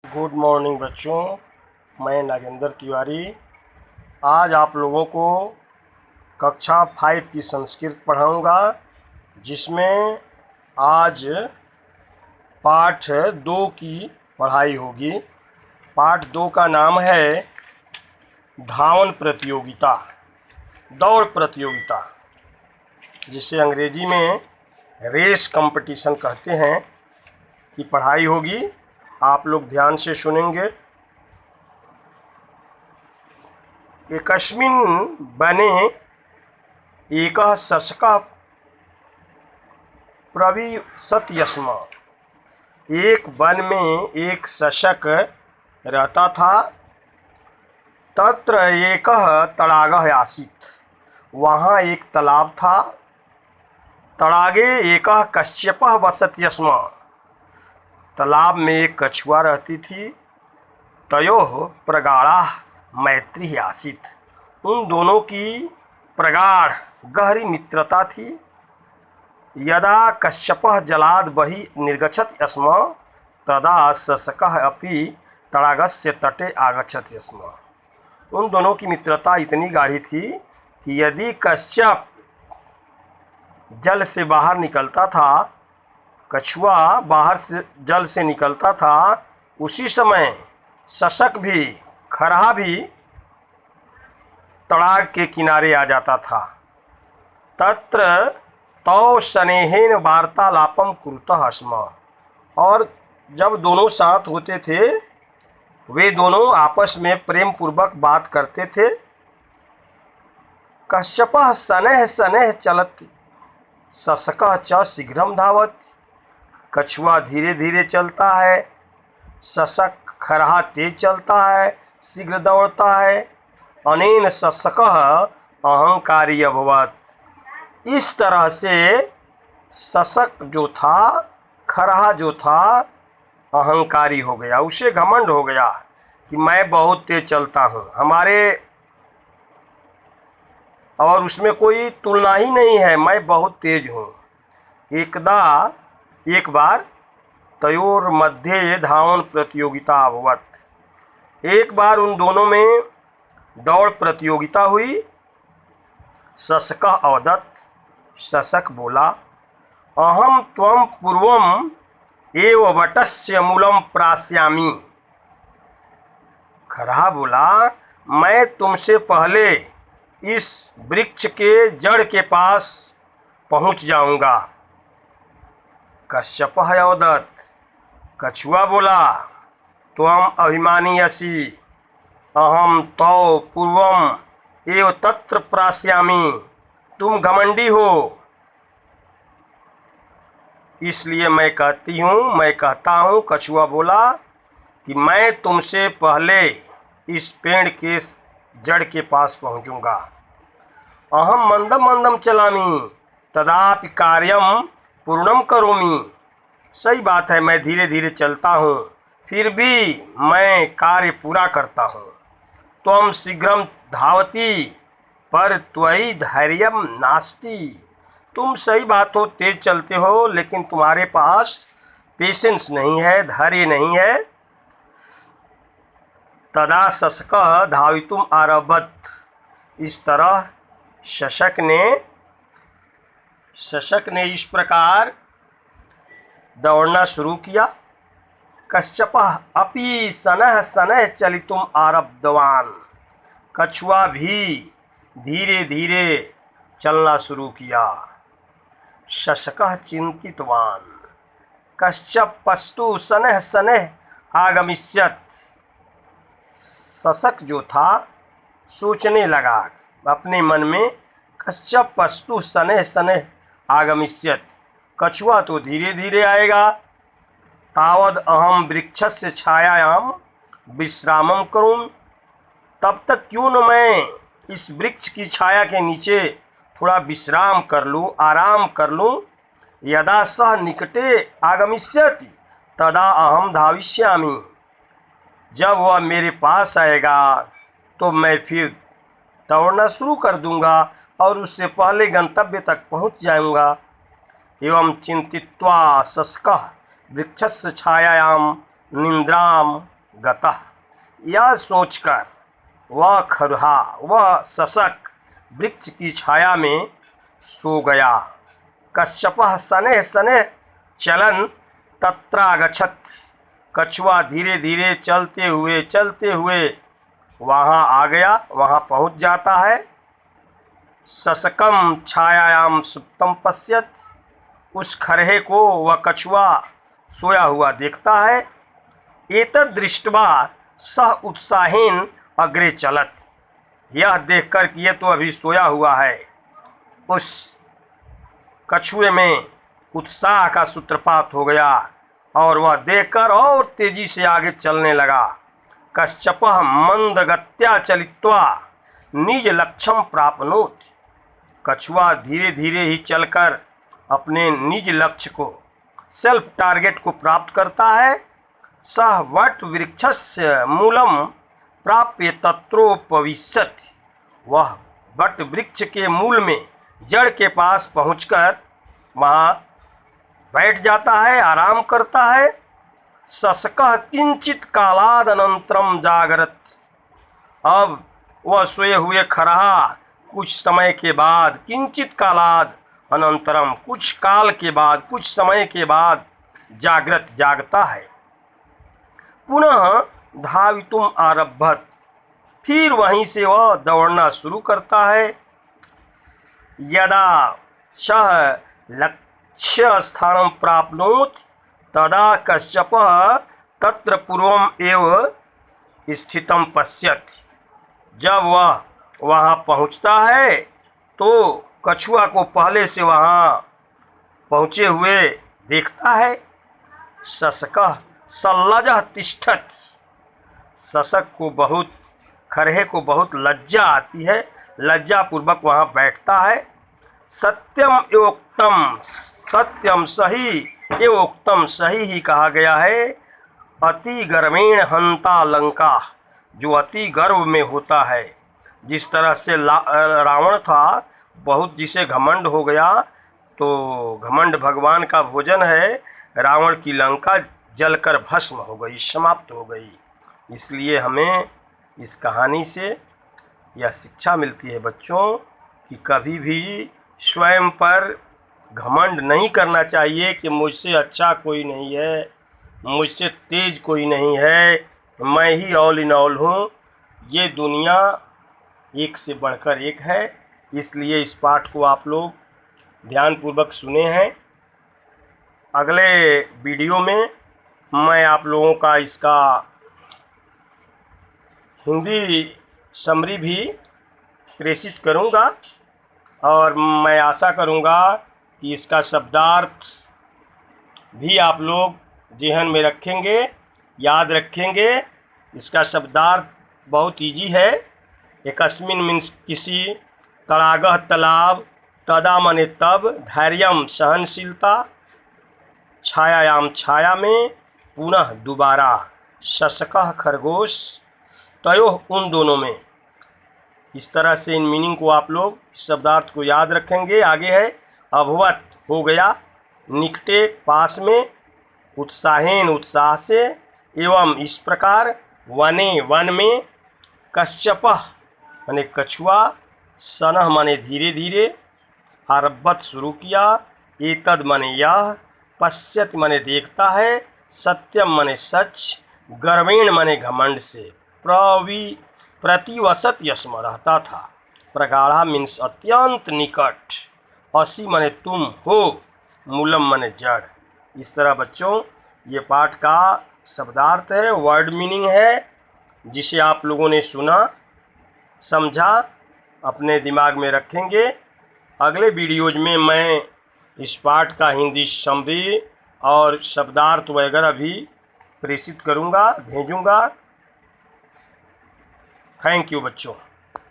Good morning बच्चों, मैं नागेंद्र तिवारी आज आप लोगों को कक्षा 5 की संस्कृत पढ़ाऊंगा, जिसमें आज पाठ 2 की पढ़ाई होगी। पाठ 2 का नाम है धावन प्रतियोगिता, दौड़ प्रतियोगिता, जिसे अंग्रेजी में रेस कंपटीशन कहते हैं, की पढ़ाई होगी। आप लोग ध्यान से सुनेंगे। एकस्मिन् वने एकः शशकः प्रविशति स्म। एक वन में एक शशक रहता था। तत्र एकः तडागः आसीत्। वहाँ एक तालाब था। तडागे एकः कश्यपः वसति स्म। तालाब में एक कछुआ रहती थी। तयोः प्रगाढ़ा मैत्री आसीत्। उन दोनों की प्रगाढ़ गहरी मित्रता थी। यदा कश्यपः जलाद बहि निर्गच्छति स्म तदा शशकः अपि तडागस्य तटे आगच्छति स्म। उन दोनों की मित्रता इतनी गाढ़ी थी कि यदि कश्यप जल से बाहर निकलता था, कछुआ बाहर से जल से निकलता था, उसी समय शशक भी, खरहा भी तड़ाग के किनारे आ जाता था। तत्र तौ स्नेहेन वार्तालापम कुरुतः स्म। और जब दोनों साथ होते थे, वे दोनों आपस में प्रेम पूर्वक बात करते थे। कश्यपः शनैः शनैः चलति, शशकः च शीघ्रं धावति। कछुआ धीरे धीरे चलता है, शशक खरहा तेज चलता है, शीघ्र दौड़ता है। अनेन शशकः अहंकारी अभवत्। इस तरह से शशक जो था, खरहा जो था, अहंकारी हो गया। उसे घमंड हो गया कि मैं बहुत तेज चलता हूँ, हमारे और उसमें कोई तुलना ही नहीं है, मैं बहुत तेज हूँ। एक बार तयोर मध्य धावन प्रतियोगिता अभवत्। एक बार उन दोनों में दौड़ प्रतियोगिता हुई। शशकः अवदत्। शशक बोला, अहम त्वं पूर्वम एव वटस्य मूलम प्रास्यामि। खरहा बोला, मैं तुमसे पहले इस वृक्ष के जड़ के पास पहुंच जाऊंगा। कश्यपः अवदत्। कछुआ बोला, त्वं अभिमानी असि, अहम तौ पूर्वम एव तत्र प्रास्यामि। तुम घमंडी हो, इसलिए मैं कहता हूँ। कछुआ बोला कि मैं तुमसे पहले इस पेड़ के जड़ के पास पहुँचूंगा। अहम मंदम मंदम चलामि तदापि कार्यम पूर्णम करोमि। सही बात है, मैं धीरे धीरे चलता हूँ, फिर भी मैं कार्य पूरा करता हूँ। त्वं शीघ्रं धावति पर त्वयि धैर्यं नास्ति। तुम सही बात हो, तेज चलते हो, लेकिन तुम्हारे पास पेशेंस नहीं है, धैर्य नहीं है। तदा शशकः धावितुम् आरभत। इस तरह शशक ने इस प्रकार दौड़ना शुरू किया। कश्यपः अपि शनैः शनैः चलितुम् आरब्धवान्। कछुआ भी धीरे धीरे चलना शुरू किया। शशकः चिन्तितवान् कश्यपस्तु शनैः शनैः आगमिष्यत्। शशक जो था सोचने लगा अपने मन में, कश्यपस्तु शनैः शनैः आगमिष्यत्। कछुआ तो धीरे धीरे आएगा। तावद अहम वृक्षस्य छायायां विश्रामं करूं। तब तक क्यों न मैं इस वृक्ष की छाया के नीचे थोड़ा विश्राम कर लूं, आराम कर लूं। यदा सः निकटे आगमिष्यति तदा अहम धाविष्यामि। जब वह मेरे पास आएगा तो मैं फिर दौड़ना शुरू कर दूंगा और उससे पहले गंतव्य तक पहुंच जाऊंगा। एवं चिंतित्वा शशकः वृक्षस्य छायायां निन्द्रां गतः, यह सोचकर वह खरहा, वह शशक वृक्ष की छाया में सो गया। कश्यपः शनैः शनैः चलन तत्रागच्छत्, कछुआ धीरे धीरे चलते हुए वहाँ आ गया, वहाँ पहुँच जाता है। शशकम छायायाम सुप्तम पश्यत, उस खरहे को वह कछुआ सोया हुआ देखता है। एतद् दृष्ट्वा सह उत्साहेन अग्रे चलत, यह देखकर कि ये तो अभी सोया हुआ है, उस कछुए में उत्साह का सूत्रपात हो गया और वह देखकर और तेजी से आगे चलने लगा। कश्यपः मंदगत्या चलित्वा निज लक्ष्यम प्राप्नोत, कछुआ धीरे धीरे ही चलकर अपने निज लक्ष्य को, सेल्फ टारगेट को प्राप्त करता है। सह वट वृक्षस्य मूलम प्राप्य तत्रोपविशत, वह वट वृक्ष के मूल में, जड़ के पास पहुंचकर वहाँ बैठ जाता है, आराम करता है। शशकः किंचित कालाद अनंतरम जागरत, अब वह सोए हुए खरहा कुछ समय के बाद, किंचित कालाद अनंतरम, कुछ काल के बाद, कुछ समय के बाद जागता है। पुनः धावितुम आरभत, फिर वहीं से वह दौड़ना शुरू करता है। यदा सह लक्ष्य स्थानं प्राप्नोत तदा कश्यपः तत्र पूर्वम एव स्थितं पश्यत, जब वह वहाँ पहुँचता है तो कछुआ को पहले से वहाँ पहुँचे हुए देखता है। शशकः सल्लजः तिष्ठत, शशक को बहुत, खरहे को बहुत लज्जा आती है, लज्जा पूर्वक वहाँ बैठता है। सत्यम एवोक्तम, सत्यम सही एवोक्तम, सही ही कहा गया है। अति गर्वेण हंता लंका, जो अति गर्व में होता है, जिस तरह से रावण था, बहुत जिसे घमंड हो गया, तो घमंड भगवान का भोजन है। रावण की लंका जलकर भस्म हो गई, समाप्त हो गई। इसलिए हमें इस कहानी से यह शिक्षा मिलती है बच्चों कि कभी भी स्वयं पर घमंड नहीं करना चाहिए कि मुझसे अच्छा कोई नहीं है, मुझसे तेज कोई नहीं है, मैं ही ऑल इन ऑल हूँ। ये दुनिया एक से बढ़कर एक है। इसलिए इस पाठ को आप लोग ध्यानपूर्वक सुने हैं। अगले वीडियो में मैं आप लोगों का इसका हिंदी समरी भी प्रेषित करूंगा और मैं आशा करूंगा कि इसका शब्दार्थ भी आप लोग ज़हन में रखेंगे, याद रखेंगे। इसका शब्दार्थ बहुत इजी है। एकस्मिन मीन्स किसी, तड़ागह तालाब, तदा मने तब, धैर्यम सहनशीलता, छायायाम छाया में, पुनः दोबारा, शशकः खरगोश, तयोः उन दोनों में। इस तरह से इन मीनिंग को आप लोग शब्दार्थ को याद रखेंगे। आगे है अभवत, हो गया, निकटे पास में, उत्साहेन उत्साह से, एवं इस प्रकार, वने वन में, कश्यपः माने कछुआ, सनः माने धीरे धीरे, आरभत शुरू किया, एतद माने यह, पश्यत माने देखता है, सत्यम माने सच, गर्वेण माने घमंड से, प्रतिवसत यस्म रहता था, प्रगाढ़ा मीन्स अत्यंत निकट, असी माने तुम हो, मूलम माने जड़। इस तरह बच्चों ये पाठ का शब्दार्थ है, वर्ड मीनिंग है, जिसे आप लोगों ने सुना, समझा, अपने दिमाग में रखेंगे। अगले वीडियोज में मैं इस पाठ का हिंदी समरी और शब्दार्थ वगैरह भी प्रेषित करूंगा, भेजूंगा। थैंक यू बच्चों।